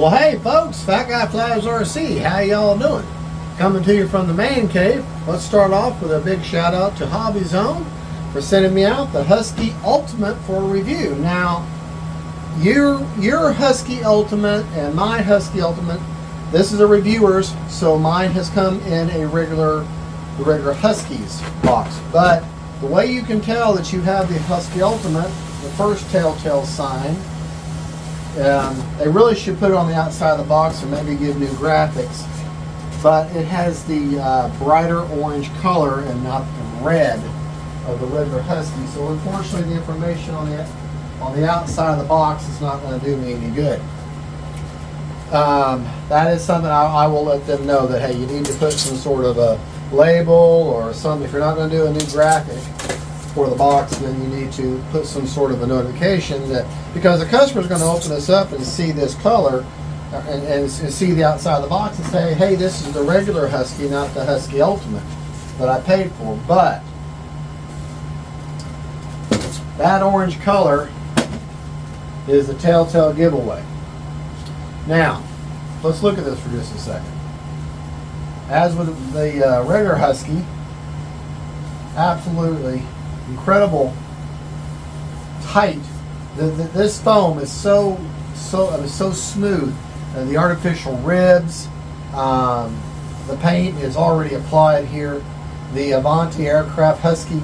Well, hey folks, Fat Guy Flies RC, how y'all doing? Coming to you from the man cave. Let's start off with a big shout out to Hobby Zone for sending me out the Husky Ultimate for review. Now, your Husky Ultimate and my Husky Ultimate, this is a reviewer's, so mine has come in the regular Huskies box. But the way you can tell that you have the Husky Ultimate, the first telltale sign, they really should put it on the outside of the box and maybe give new graphics. But it has the brighter orange color and not the red of the regular Husky. So unfortunately, the information on the outside of the box is not going to do me any good. That is something I will let them know that, hey, you need to put some sort of a label or something. If you're not going to do a new graphic for the box, then you need to put some sort of a notification that, because the customer is going to open this up and see this color and see the outside of the box and say, hey, this is the regular Husky, not the Husky Ultimate that I paid for. But that orange color is the telltale giveaway. Now, let's look at this for just a second. As with the regular Husky, absolutely incredible tight. This foam is so smooth. The artificial ribs, the paint is already applied here. The Avanti Aircraft Husky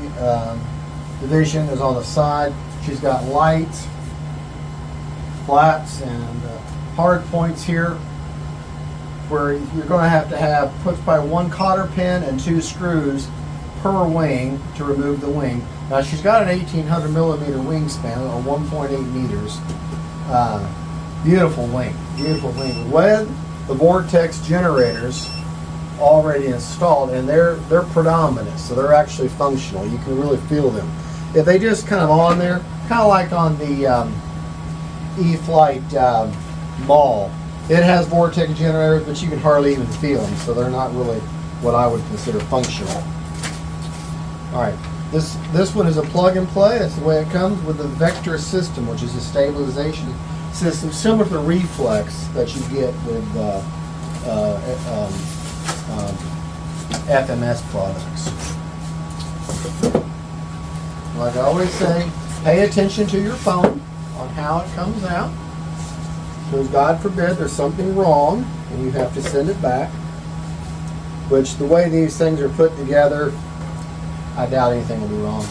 division is on the side. She's got lights, flaps, and hard points here, where you're going to have puts by one cotter pin and 2 screws per wing to remove the wing. Now she's got an 1800 millimeter wingspan, or 1.8 meters. Beautiful wing with the vortex generators already installed, and they're predominant, so they're actually functional. You can really feel them. If they just kind of on there, kind of like on the E-Flight Mall, it has vortex generators, but you can hardly even feel them, so they're not really what I would consider functional. All right, this one is a plug and play. That's the way it comes with the Vector system, which is a stabilization system similar to the Reflex that you get with FMS products. Like I always say, pay attention to your phone on how it comes out. Because God forbid there's something wrong and you have to send it back. Which, the way these things are put together, I doubt anything will be wrong.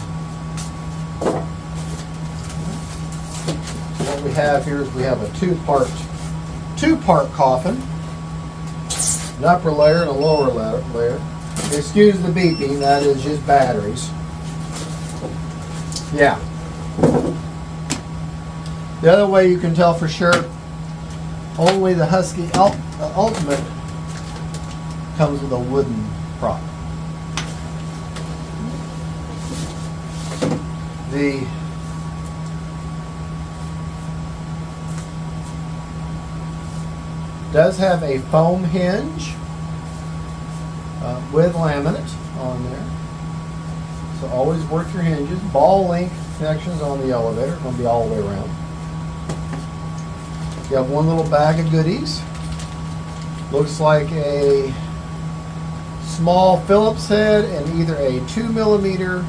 What we have here is we have a two-part coffin, an upper layer and a lower layer. Excuse the beeping, that is just batteries. Yeah. The other way you can tell for sure, only the Husky Ultimate comes with a wooden prop. The does have a foam hinge with laminate on there, so always work your hinges. Ball link connections on the elevator, going to be all the way around. You have one little bag of goodies. Looks like a small Phillips head and either a 2 millimeter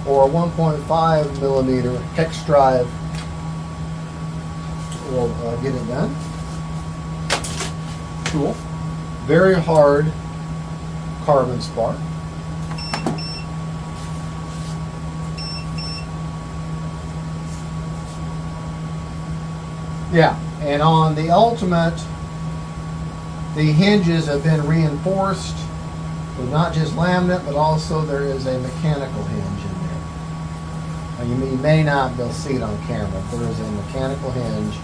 or a 1.5 millimeter hex drive will get it done. Cool. Very hard carbon spark. Yeah, and on the Ultimate, the hinges have been reinforced with not just laminate, but also there is a mechanical hinge in there. Now, you may not be able to see it on camera, but there is a mechanical hinge,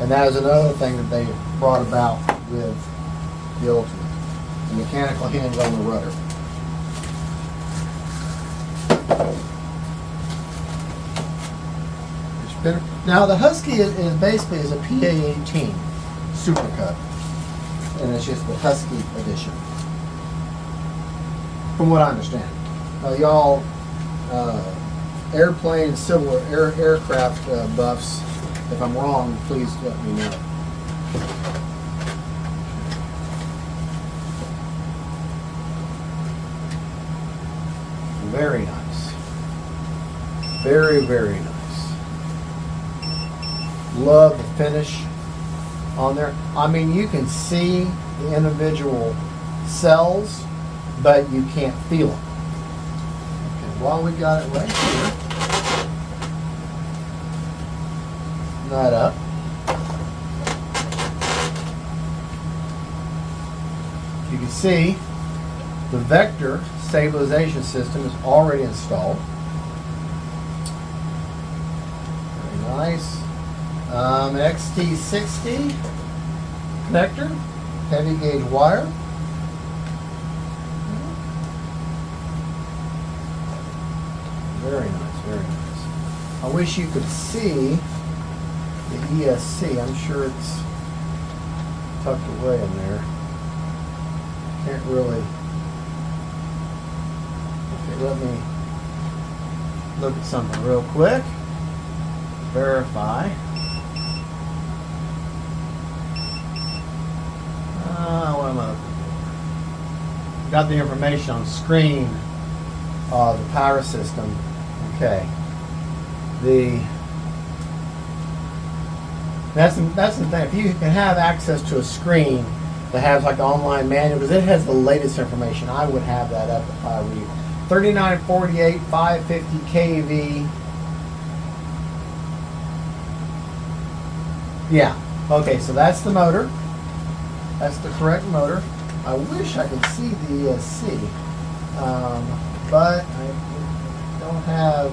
and that is another thing that they brought about with the Ultimate, the mechanical hinge on the rudder. Now the Husky is basically a PA-18 Supercut, and it's just the Husky edition, from what I understand. Y'all airplane and civil aircraft buffs, if I'm wrong, please let me know. Very nice. Very, very nice. Love the finish on there. I mean, you can see the individual cells, but you can't feel them. Okay, well, we got it right here. That up. You can see the vector stabilization system is already installed. Very nice. XT60 connector, heavy gauge wire. Very nice, very nice. I wish you could see the ESC. I'm sure it's tucked away in there. Can't really. Okay, let me look at something real quick. Verify. What am I looking for? Got the information on screen. The power system. Okay. That's the thing. If you can have access to a screen that has like an online manual, because it has the latest information, I would have that up if I were you. 3948, 550 kV. Yeah. Okay, so that's the motor. That's the correct motor. I wish I could see the ESC, but I don't have.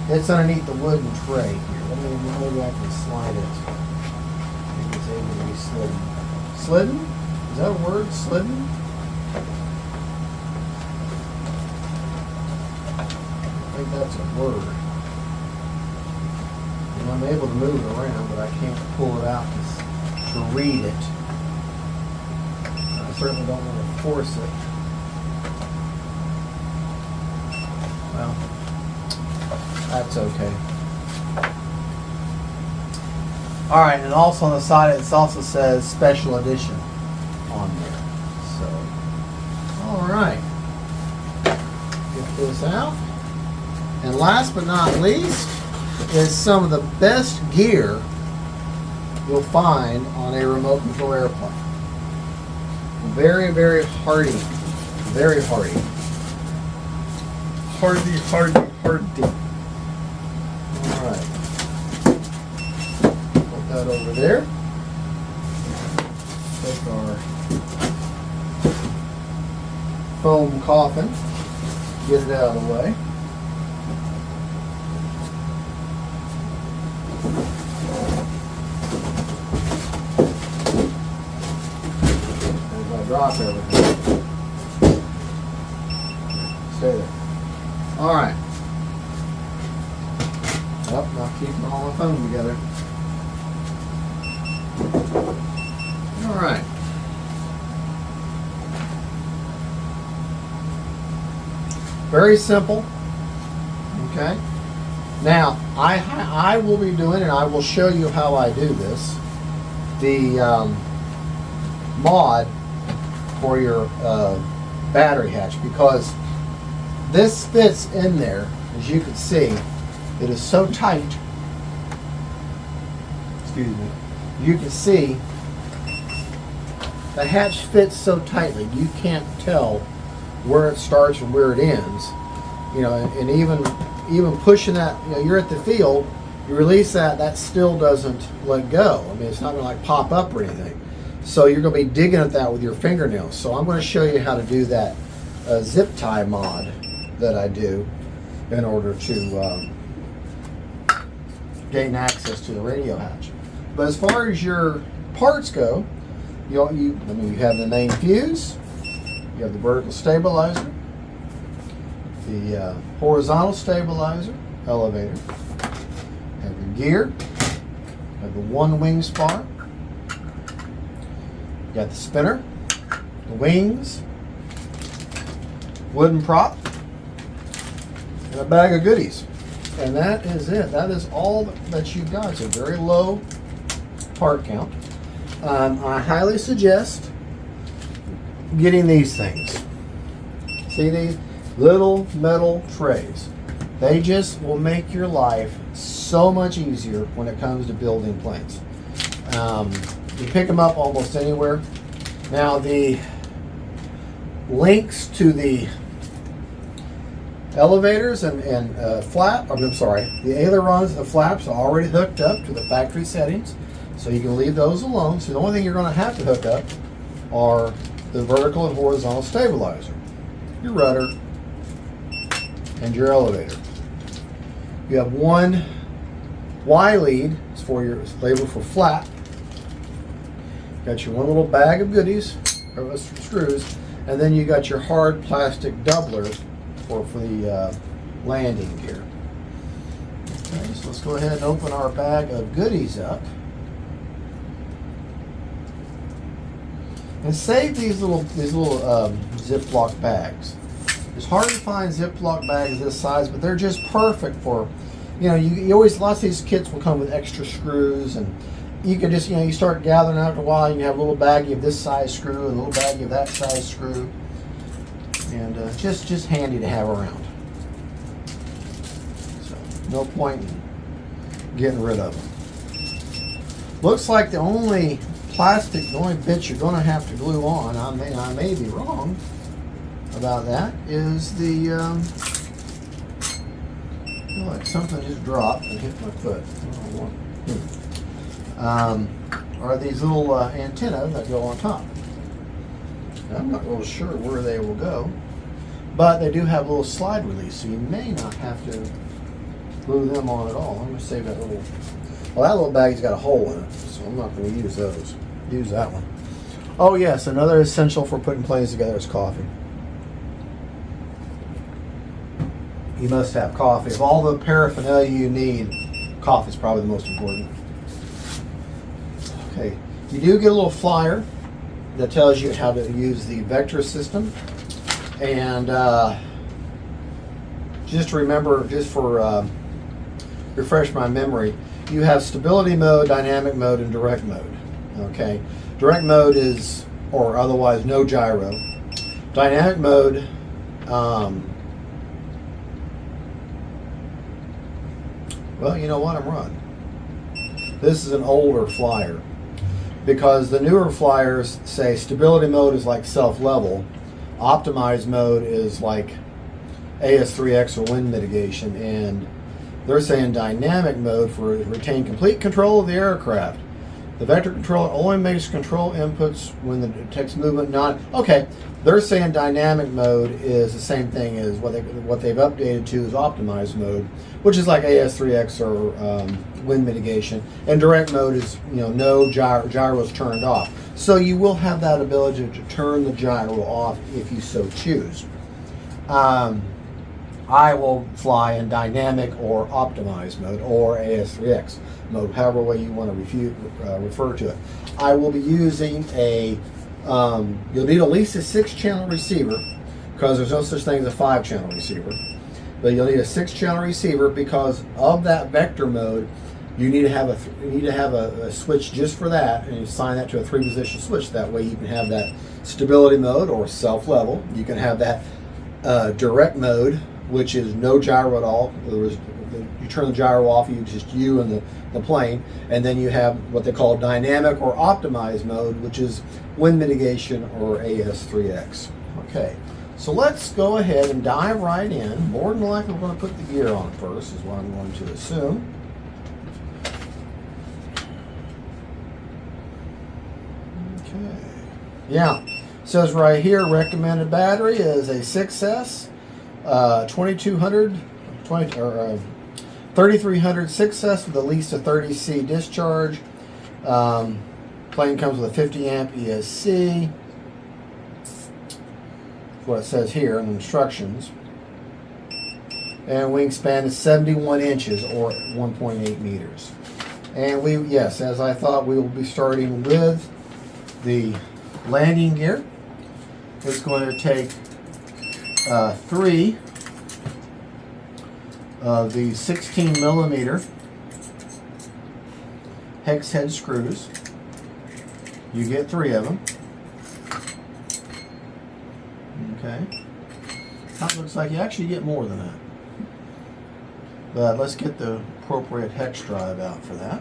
It's underneath the wooden tray here. Maybe I can slide it. I think it's able to be slidden. Slidden? Is that a word? Slidden? I think that's a word. And I'm able to move it around, but I can't pull it out to read it. I certainly don't want to force it. Well, that's okay. All right, and also on the side, it also says special edition on there. So, all right, get this out. And last but not least is some of the best gear you'll find on a remote control airplane. Very, very hardy. Very hardy. Hardy, hardy, hardy. All right. Put that over there. Take our foam coffin. Get it out of the way. Drop everything. Stay there. All right. Oh, not keeping all the foam together. All right. Very simple. Okay. Now, I will be doing, and I will show you how I do this, the mod for your battery hatch, because this fits in there, as you can see. It is so tight. Excuse me. You can see the hatch fits so tightly you can't tell where it starts and where it ends. You know, and even pushing that, you know, you're at the field, you release that still doesn't let go. I mean, it's not going to like pop up or anything. So you're going to be digging at that with your fingernails. So I'm going to show you how to do that zip tie mod that I do in order to gain access to the radio hatch. But as far as your parts go, you have the main fuse, you have the vertical stabilizer, the horizontal stabilizer, elevator, you have your gear, you have the one wing spar, you got the spinner, the wings, wooden prop, and a bag of goodies. And that is it. That is all that you've got. It's a very low part count. I highly suggest getting these things. See these little metal trays? They just will make your life so much easier when it comes to building planes. You pick them up almost anywhere. Now the links to the elevators and the ailerons and the flaps are already hooked up to the factory settings, so you can leave those alone. So the only thing you're going to have to hook up are the vertical and horizontal stabilizer, your rudder, and your elevator. You have one Y lead, it's for your label for flat. Got your one little bag of goodies, or screws, and then you got your hard plastic doubler for the landing gear. Okay, so let's go ahead and open our bag of goodies up. And save these little Ziploc bags. It's hard to find Ziploc bags this size, but they're just perfect for, you always, lots of these kits will come with extra screws, and you can just, you start gathering after a while, and you have a little baggie of this size screw and a little baggie of that size screw, and just handy to have around. So no point in getting rid of them. Looks like the only bit you're going to have to glue on, I may be wrong about that, is the, like something just dropped and hit my foot. Are these little antennas that go on top. I'm not real sure where they will go, but they do have a little slide release, so you may not have to glue them on at all. I'm going to save that little, well, that little bag's got a hole in it, so I'm not going to use those. Use that one. Oh yes, another essential for putting planes together is coffee. You must have coffee. Of all the paraphernalia you need, coffee is probably the most important. Okay, you do get a little flyer that tells you how to use the vector system, and just remember, just for refresh my memory, you have stability mode, dynamic mode, and direct mode. Okay, direct mode is, or otherwise no gyro. Dynamic mode, well, you know what, I'm wrong. This is an older flyer, because the newer flyers say stability mode is like self-level, optimized mode is like AS3X or wind mitigation, and they're saying dynamic mode for retain complete control of the aircraft. The vector controller only makes control inputs when the detects movement. Okay, they're saying dynamic mode is the same thing as what they've updated to is optimized mode, which is like AS3X or wind mitigation. And direct mode is, no gyros turned off. So you will have that ability to turn the gyro off if you so choose. I will fly in dynamic or optimized mode or AS3X mode, however way you want to refer to it. I will be using you'll need at least a 6-channel receiver, because there's no such thing as a 5-channel receiver. But you'll need a 6-channel receiver because of that vector mode. You need to have a switch just for that, and you assign that to a 3-position switch. That way you can have that stability mode or self-level. You can have that direct mode, which is no gyro at all. You turn the gyro off, you and the plane, and then you have what they call dynamic or optimized mode, which is wind mitigation or AS3X. Okay, so let's go ahead and dive right in. More than likely we're going to put the gear on first, is what I'm going to assume. Okay, yeah, it says right here recommended battery is a 6S 2300 6S with at least a 30C discharge. Plane comes with a 50 amp ESC. That's what it says here in the instructions. And wingspan is 71 inches or 1.8 meters. And yes, as I thought, we will be starting with the landing gear. It's going to take 3 of the 16 millimeter hex head screws. You get 3 of them. Okay. That looks like you actually get more than that. But let's get the appropriate hex drive out for that.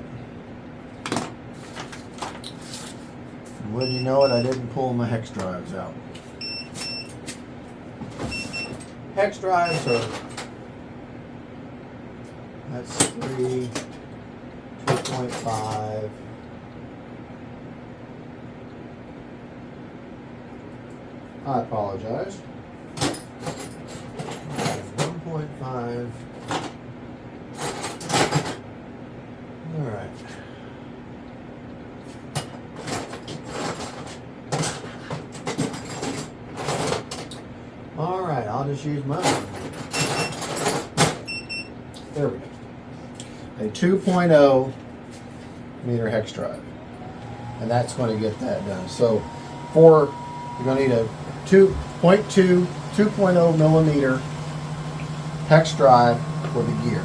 And wouldn't you know it, I didn't pull my hex drives out. Hex drives are, that's 3, 2.5. I apologize. 1.5. All right. All right, I'll just use my one. There we go. A 2.0 meter hex drive. And that's going to get that done. So you're going to need a 2.0 millimeter hex drive for the gear.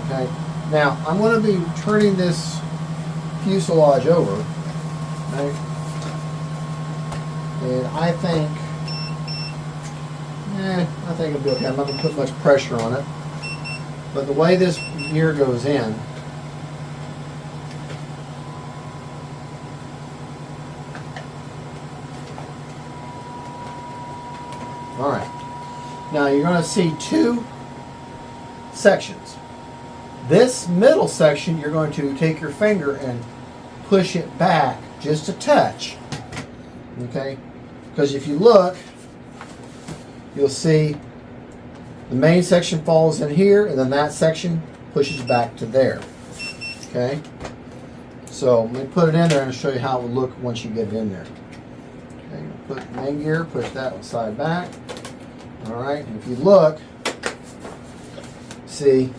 Okay. Now I'm going to be turning this fuselage over, right? And I think it'll be okay. I'm not going to put much pressure on it. But the way this gear goes in, all right. Now you're going to see 2 sections. This middle section, you're going to take your finger and push it back just a touch. Okay? Because if you look, you'll see the main section falls in here, and then that section pushes back to there. Okay? So let me put it in there and show you how it will look once you get it in there. Okay, put main gear, push that one side back. Alright, and if you look, see,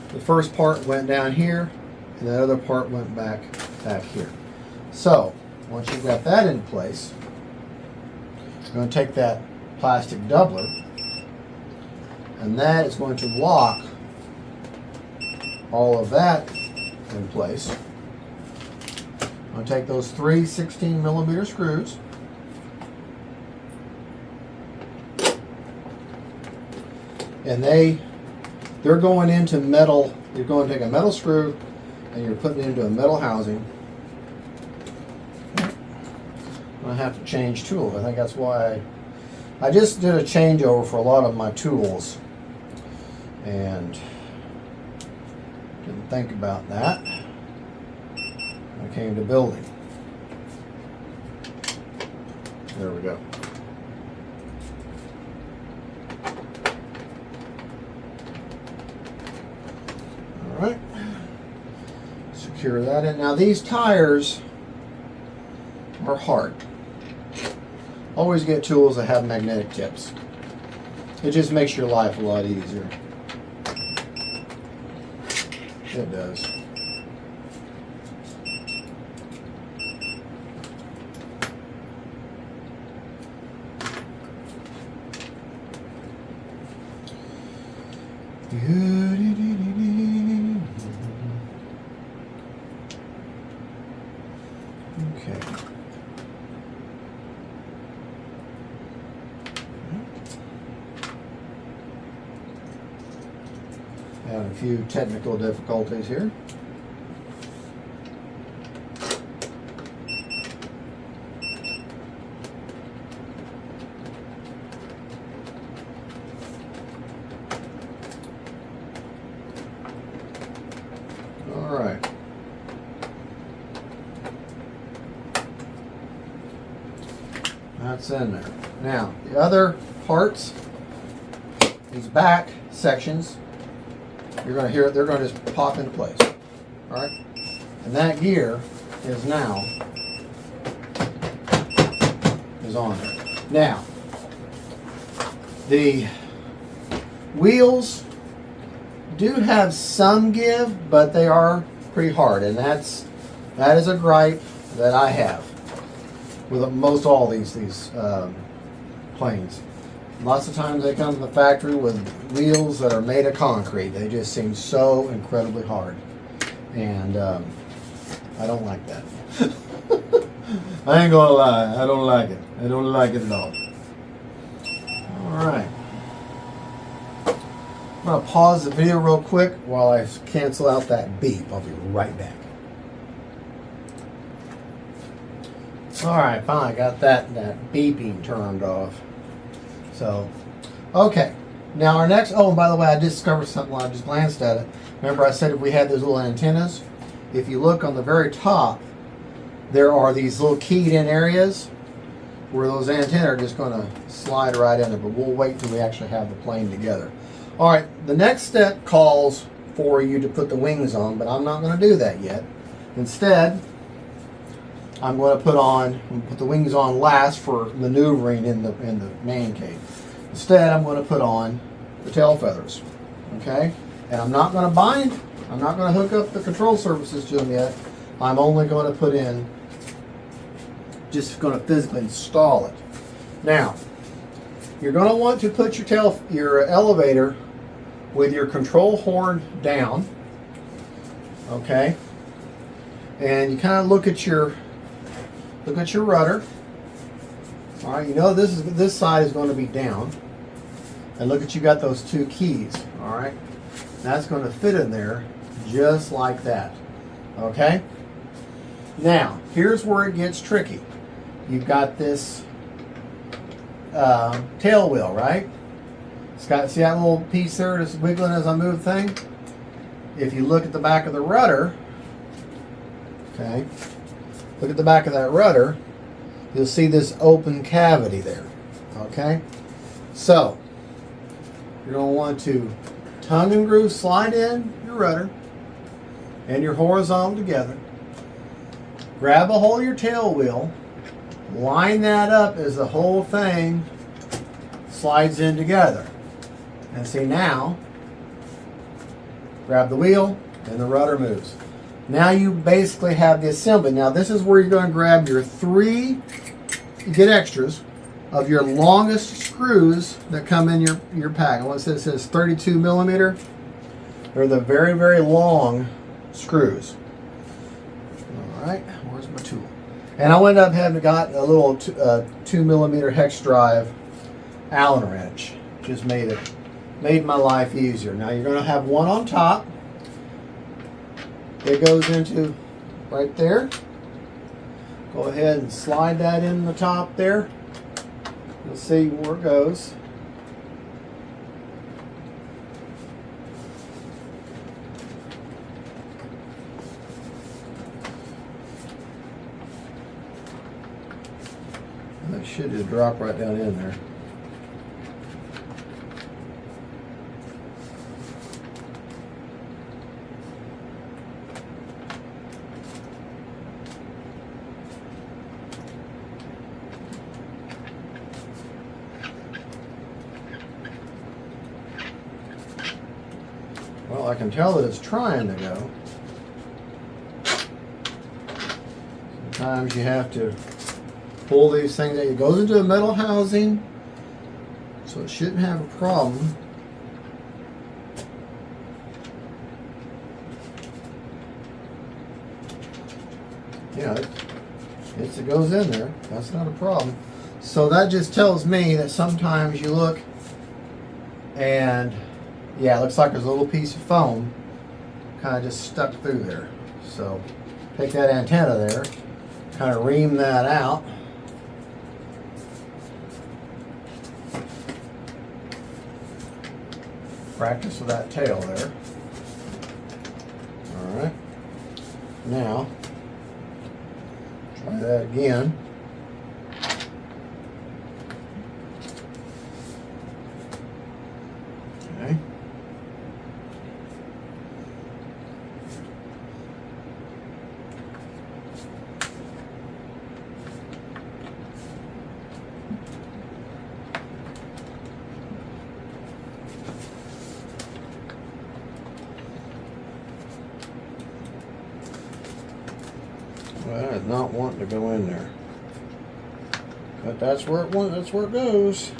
the first part went down here, and the other part went back here. So, once you've got that in place, you're going to take that plastic doubler, and that is going to lock all of that in place. I'm going to take those 3 16 millimeter screws, and they're going into metal. You're going to take a metal screw and you're putting it into a metal housing. I have to change tools. I think that's why I just did a changeover for a lot of my tools and didn't think about that when I came to building. There we go. Alright, secure that in. Now these tires are hard. Always get tools that have magnetic tips. It just makes your life a lot easier. It does. Okay. Having a few technical difficulties here. All right. That's in there. Now, the other parts, these back sections, you're going to hear it, they're going to just pop into place. All right? And that gear is on there. Now, the wheels do have some give, but they are pretty hard, and that is a gripe that I have with most all these planes. Lots of times they come to the factory with wheels that are made of concrete. They just seem so incredibly hard. and I don't like that. I ain't gonna lie, I don't like it. I don't like it at all. Alright. I'm gonna pause the video real quick while I cancel out that beep. I'll be right back. Alright, finally got that beeping turned off. So, okay. Now our next, oh, and by the way, I discovered something when I just glanced at it. Remember I said if we had those little antennas? If you look on the very top, there are these little keyed in areas where those antennas are just going to slide right in there, but we'll wait till we actually have the plane together. All right, the next step calls for you to put the wings on, but I'm not going to do that yet. Instead, I'm going to put the wings on last for maneuvering in the man cave. Instead, I'm going to put on the tail feathers, okay? And I'm not going to bind. I'm not going to hook up the control surfaces to them yet. I'm only going to put in, just going to physically install it. Now, you're going to want to put your elevator with your control horn down, okay? And you kind of look at your rudder. All right, you know this side is going to be down, and look at you got those two keys. All right, that's going to fit in there just like that. Okay. Now here's where it gets tricky. You've got this tail wheel, right? It's got, see that little piece there that's wiggling as I move the thing? If you look at the back of the rudder, okay, look at the back of that rudder, you'll see this open cavity there, okay? So, you're going to want to tongue and groove slide in your rudder and your horizontal together. Grab a hold of your tail wheel, line that up as the whole thing slides in together. And see now, grab the wheel and the rudder moves. Now you basically have the assembly. Now this is where you're going to grab your 3, get extras, of your longest screws that come in your pack. And what it says 32 millimeter. They're the very, very long screws. Alright, where's my tool? And I ended up having got a little 2 millimeter hex drive Allen wrench. Just made my life easier. Now you're going to have one on top. It goes into right there. Go ahead and slide that in the top there. You'll see where it goes. That should just drop right down in there. Well, I can tell that it's trying to go. Sometimes you have to pull these things out. It goes into a metal housing, so it shouldn't have a problem. Yeah, it goes in there. That's not a problem. So that just tells me that sometimes you look and yeah, it looks like there's a little piece of foam kind of just stuck through there. So take that antenna there, kind of ream that out. Practice with that tail there. Alright. Now, try that again. Okay. Well, that is not wanting to go in there. But that's where it went, that's where it goes.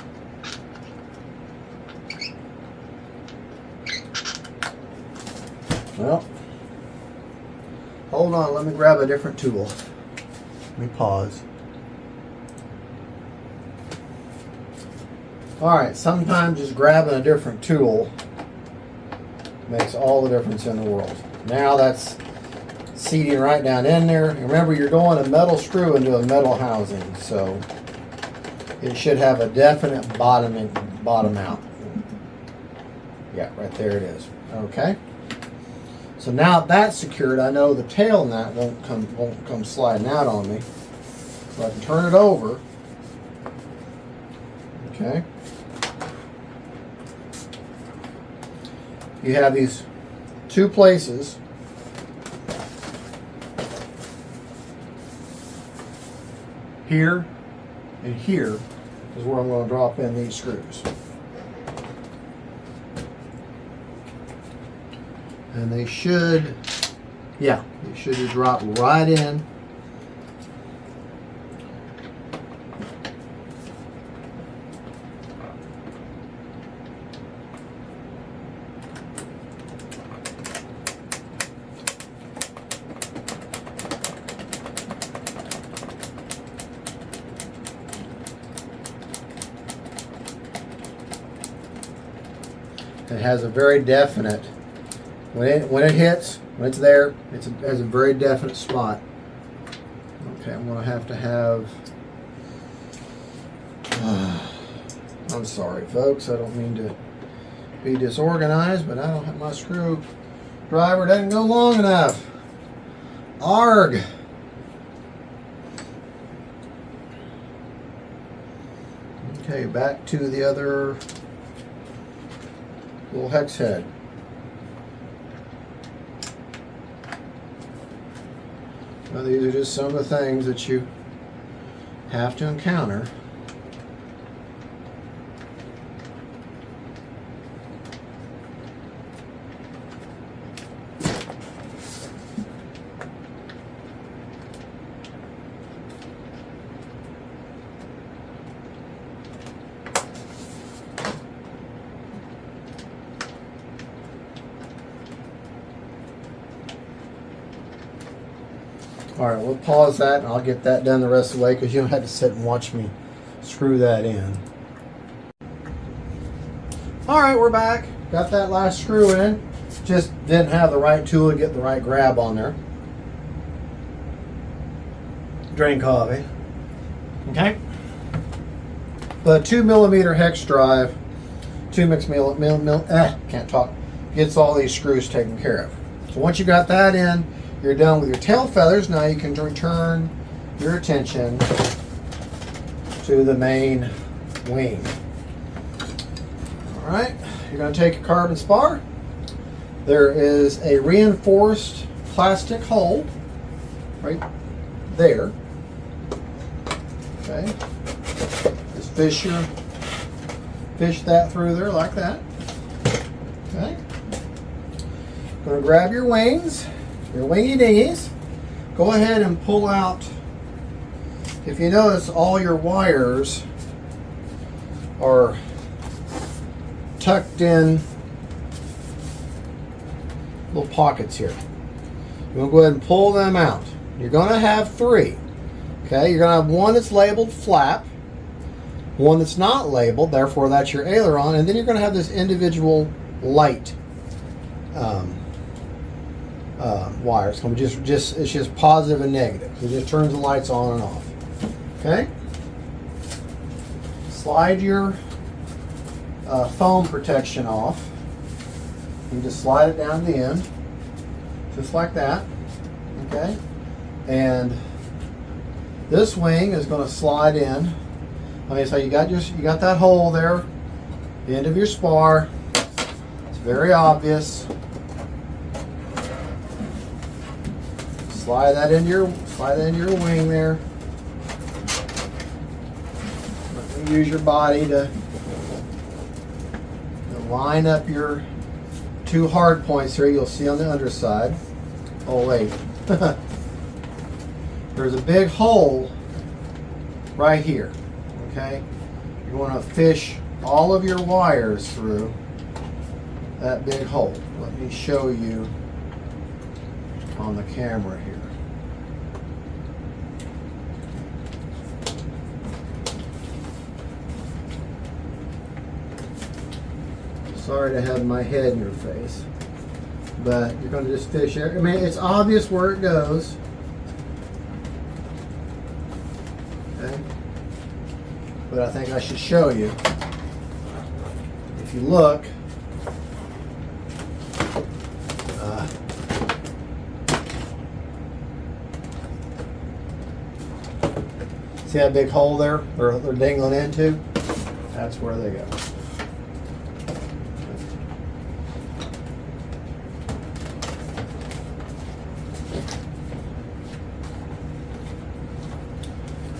Well, Hold on, let me grab a different tool. Let me pause. Alright, sometimes just grabbing a different tool makes all the difference in the world. Now that's seating right down in there. Remember, you're going a metal screw into a metal housing, so it should have a definite bottom out. Yeah, right there it is. Okay. So now that's secured, I know the tail nut won't come sliding out on me. So I can turn it over. Okay. You have these two places. Here and here is where I'm going to drop in these screws. And they should, yeah, they should just drop right in. It has a very definite, when it hits, when it's there, it has a very definite spot. Okay, I'm going to have, I'm sorry folks, I don't mean to be disorganized, but I don't have my screwdriver doesn't go long enough. Arg! Okay, back to the other little hex head. Now these are just some of the things that you have to encounter. Alright, we'll pause that and I'll get that done the rest of the way because you don't have to sit and watch me screw that in. Alright, we're back. Got that last screw in. Just didn't have the right tool to get the right grab on there. Drain coffee. Okay. The 2mm hex drive, can't talk, gets all these screws taken care of. So once you got that in, you're done with your tail feathers. Now you can return your attention to the main wing. All right, you're going to take a carbon spar. There is a reinforced plastic hole right there. Okay, just fish that through there like that. Okay, going to grab your wings. Your wingy dingies. Go ahead and pull out, if you notice, all your wires are tucked in little pockets here. You're going to go ahead and pull them out. You're going to have three. Okay, you're going to have one that's labeled flap, one that's not labeled, therefore that's your aileron, and then you're going to have this individual light wires. It's just positive and negative. It just turns the lights on and off. Okay. Slide your foam protection off. You just slide it down the end, just like that. Okay. And this wing is going to slide in. Okay, so you got that hole there, the end of your spar. It's very obvious. Slide that into your wing there. Use your body to line up your two hard points here. You'll see on the underside. Oh wait, there's a big hole right here. Okay, you want to fish all of your wires through that big hole. Let me show you on the camera here. Sorry to have my head in your face, but you're going to just fish there. I mean, it's obvious where it goes. Okay. But I think I should show you. If you look, see that big hole there they're dangling into? That's where they go.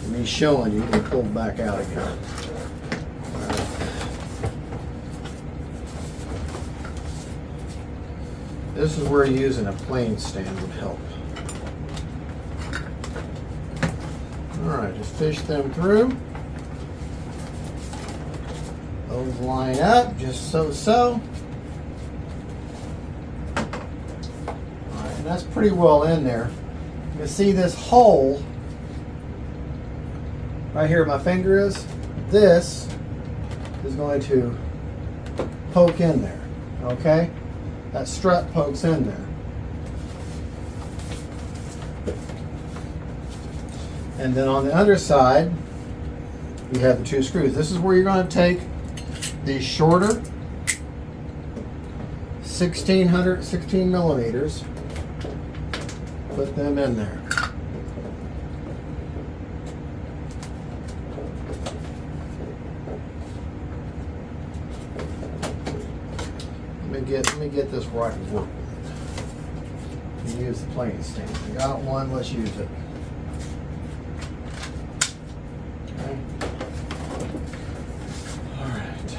Me showing you can pull back out again. This is where using a plane stand would help. Alright, just fish them through. Those line up just so. Alright, and that's pretty well in there. You can see this hole right here where my finger is. This is going to poke in there. Okay? That strut pokes in there. And then on the underside, you have the two screws. This is where you're going to take these shorter 16 millimeters, put them in there. Let me get this where I can work with it. Use the plane stand. I got one, let's use it. Okay. Alright.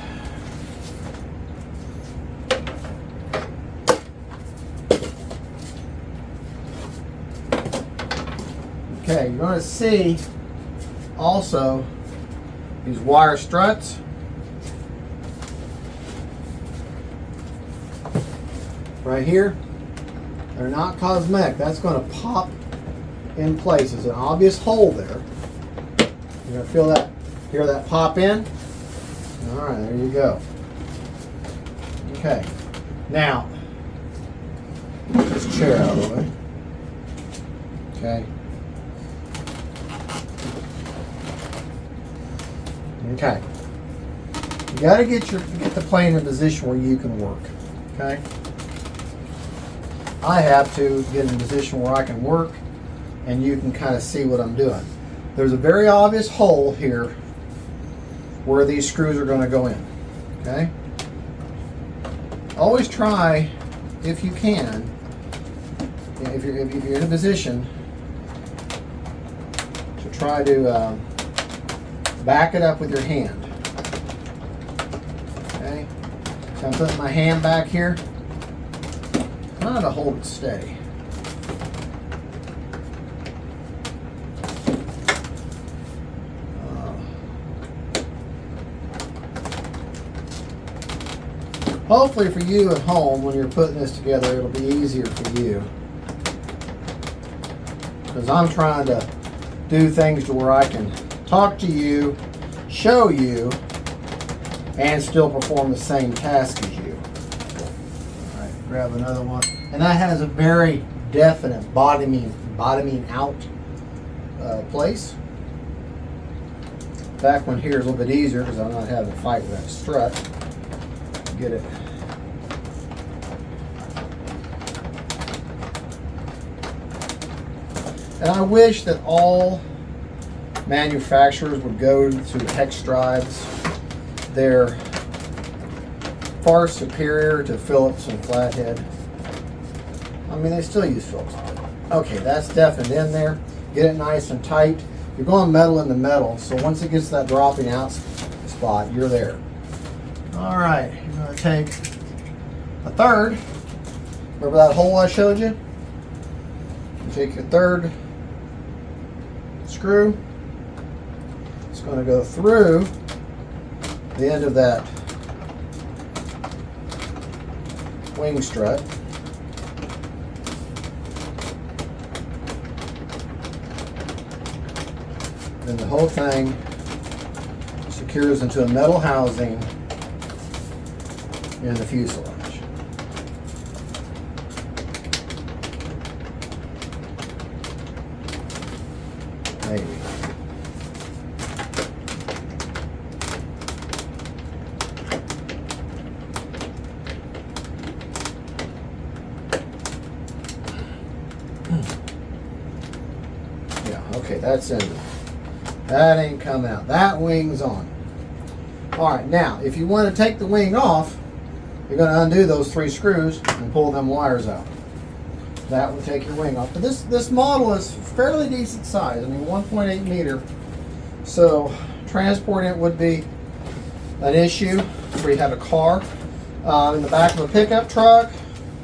Okay, you're going to see also these wire struts. Right here, they're not cosmetic. That's going to pop in place. There's an obvious hole there. You're going to hear that pop in. All right, there you go. Okay, now get this chair out of the way. Okay. Okay. You got to get the plane in a position where you can work. Okay. I have to get in a position where I can work and you can kind of see what I'm doing. There's a very obvious hole here where these screws are going to go in. Okay? Always try, if you can, if you're in a position, to try to back it up with your hand. Okay? So I'm putting my hand back here. Try to hold it steady. Hopefully for you at home, when you're putting this together, it'll be easier for you. Because I'm trying to do things to where I can talk to you, show you, and still perform the same task as you. All right, grab another one. And that has a very definite bottoming out place. Back one here is a little bit easier because I'm not having to fight with that strut. Get it. And I wish that all manufacturers would go to hex drives. They're far superior to Phillips and Flathead. I mean, they still use Phillips. Okay, that's definitely in there. Get it nice and tight. You're going metal into metal, so once it gets to that dropping out spot, you're there. All right, you're going to take a third. Remember that hole I showed you? You take your third screw. It's going to go through the end of that wing strut. then the whole thing secures into a metal housing in the fuselage. Maybe. Yeah, okay, that's in there. That ain't come out. That wing's on. Alright, now, if you want to take the wing off, you're going to undo those 3 screws and pull them wires out. That will take your wing off. But this model is fairly decent size. I mean, 1.8 meter. So, transporting it would be an issue if we had a car. In the back of a pickup truck,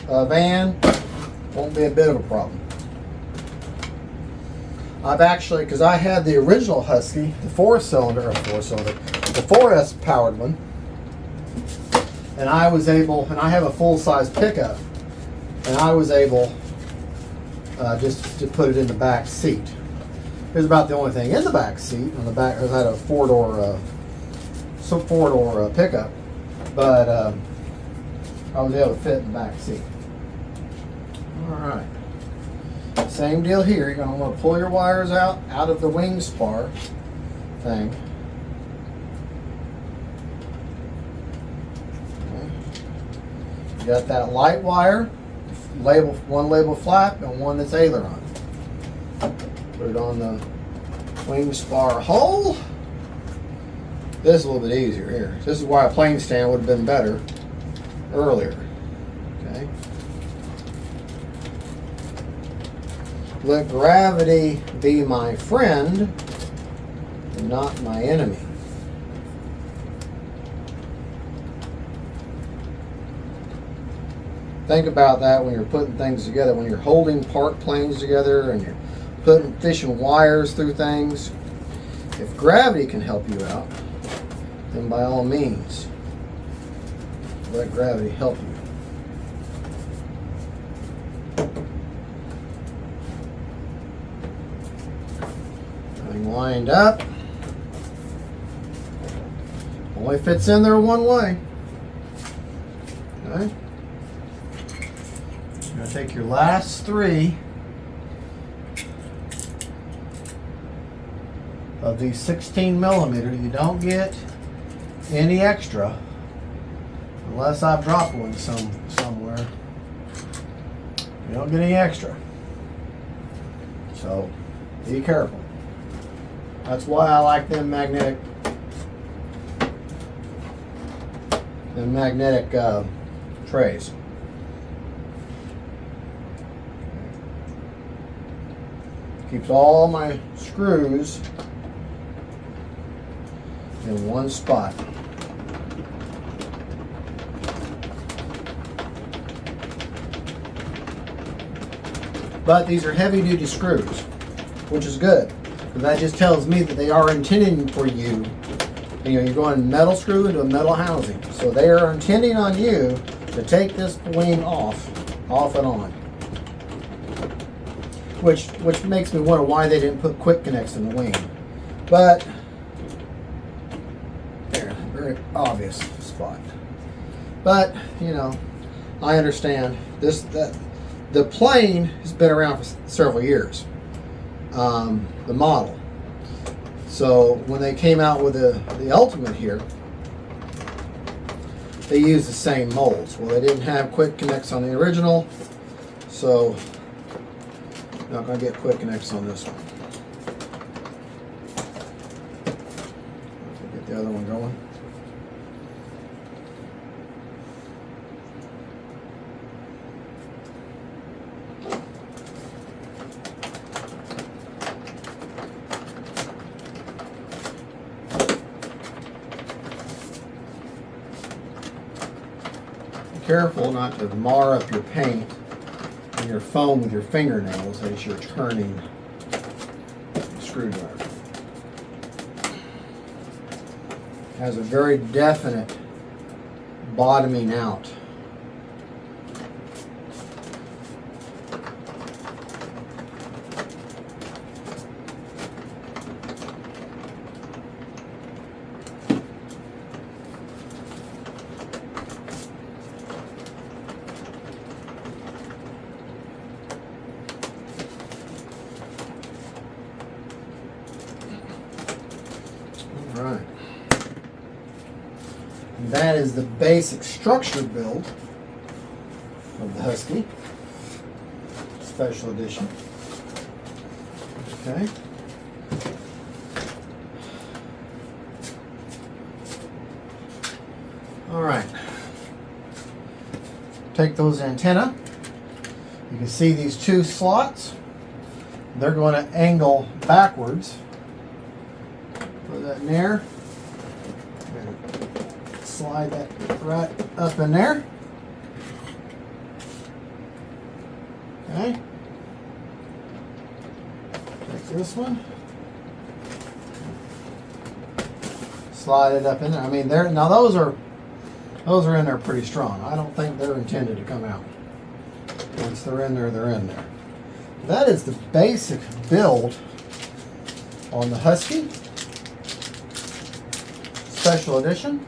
a van, won't be a bit of a problem. I've actually, because I had the original Husky, the 4S powered one, and I was able, and I have a full-size pickup, and I was able just to put it in the back seat. It was about the only thing in the back seat. On the back, I had a four-door pickup, but I was able to fit in the back seat. All right. Same deal here. You're going to want to pull your wires out of the wing spar thing. Okay. You got that light wire, one label flap and one that's aileron. Put it on the wing spar hole. This is a little bit easier here. This is why a plane stand would have been better earlier. Okay. Let gravity be my friend and not my enemy. Think about that when you're putting things together, when you're holding part planes together and you're fishing wires through things. If gravity can help you out, then by all means, let gravity help you. Lined up. Only fits in there one way. Okay. You're going to take your last 3 of these 16 millimeter. You don't get any extra unless I've dropped one somewhere. You don't get any extra. So be careful. That's why I like them magnetic trays. Keeps all my screws in one spot. But these are heavy duty screws, which is good. And that just tells me that they are intending for you. You know, you're going metal screw into a metal housing. So they are intending on you to take this wing off and on. Which makes me wonder why they didn't put quick connects in the wing. But there, very obvious spot. But, you know, I understand the plane has been around for several years. The model. So when they came out with the Ultimate here, they used the same molds. Well, they didn't have quick connects on the original, so not going to get quick connects on this one. Get the other one going. Careful not to mar up your paint and your foam with your fingernails as you're turning the screwdriver. Has a very definite bottoming out. that is the basic structure build of the Husky Special Edition. Okay. All right. Take those antenna. You can see these two slots. They're going to angle backwards. Put that in there. Slide that right up in there. Okay. Take this one. Slide it up in there. I mean, now those are in there pretty strong. I don't think they're intended to come out. Once they're in there, they're in there. That is the basic build on the Husky Special Edition.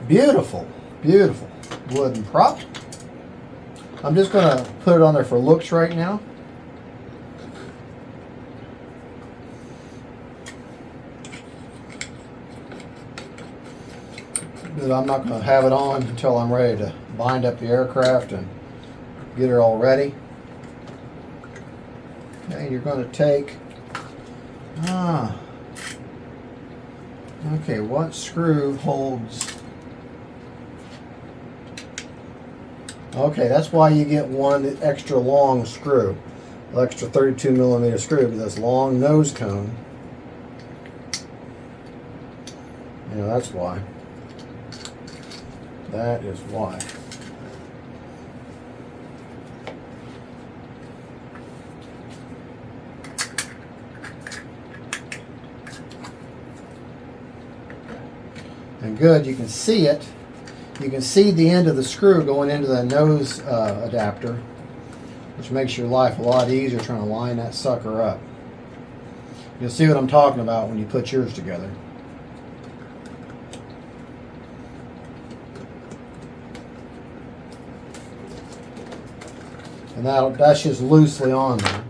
Beautiful, beautiful wooden prop. I'm just going to put it on there for looks right now. But I'm not going to have it on until I'm ready to bind up the aircraft and get her all ready. Okay, you're going to take, okay, what screw holds? Okay, that's why you get one extra long screw, an extra 32 millimeter screw with this long nose cone. You know, that's why. That is why. And good, you can see it. You can see the end of the screw going into the nose adapter, which makes your life a lot easier trying to line that sucker up. You'll see what I'm talking about when you put yours together. And that's just loosely on there.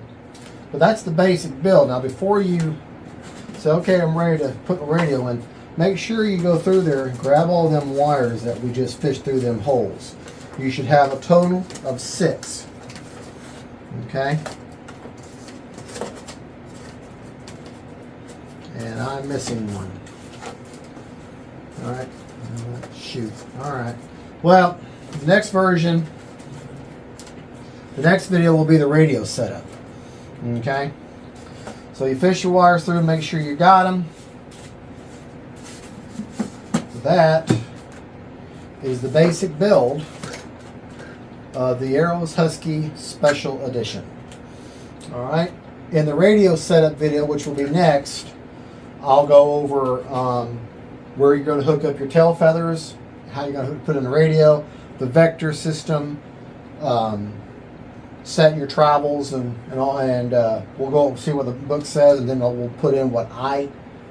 But that's the basic build. Now before you say, okay, I'm ready to put the radio in, make sure you go through there and grab all them wires that we just fished through them holes. You should have a total of 6. Okay? And I'm missing one. Alright. Shoot. Alright. Well, the next version, the next video will be the radio setup. Okay? So you fish your wires through, make sure you got them. That is the basic build of the Arrows Husky Special Edition. Alright? In the radio setup video, which will be next, I'll go over where you're going to hook up your tail feathers, how you're going to put in the radio, the vector system, set your travels and all, and we'll go see what the book says, and then we'll put in what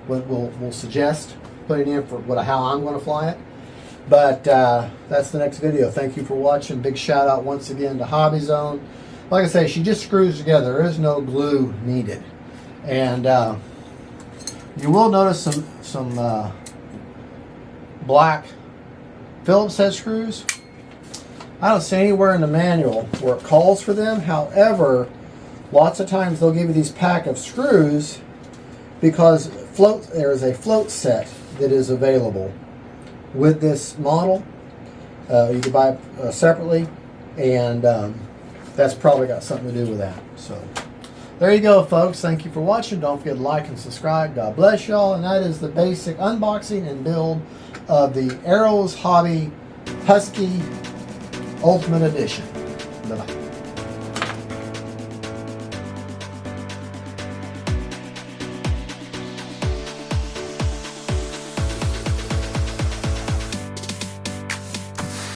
we'll suggest putting in for how I'm going to fly it. But that's the next video. Thank you for watching. Big shout out once again to Hobby Zone. Like I say, she just screws together. There is no glue needed, and you will notice some black Phillips head screws. I don't see anywhere in the manual where it calls for them. However, lots of times they'll give you these pack of screws because there is a float set that is available with this model. You can buy it separately, and that's probably got something to do with that. So there you go, folks. Thank you for watching. Don't forget to like and subscribe. God bless y'all. And that is the basic unboxing and build of the Arrows Hobby Husky Ultimate Edition.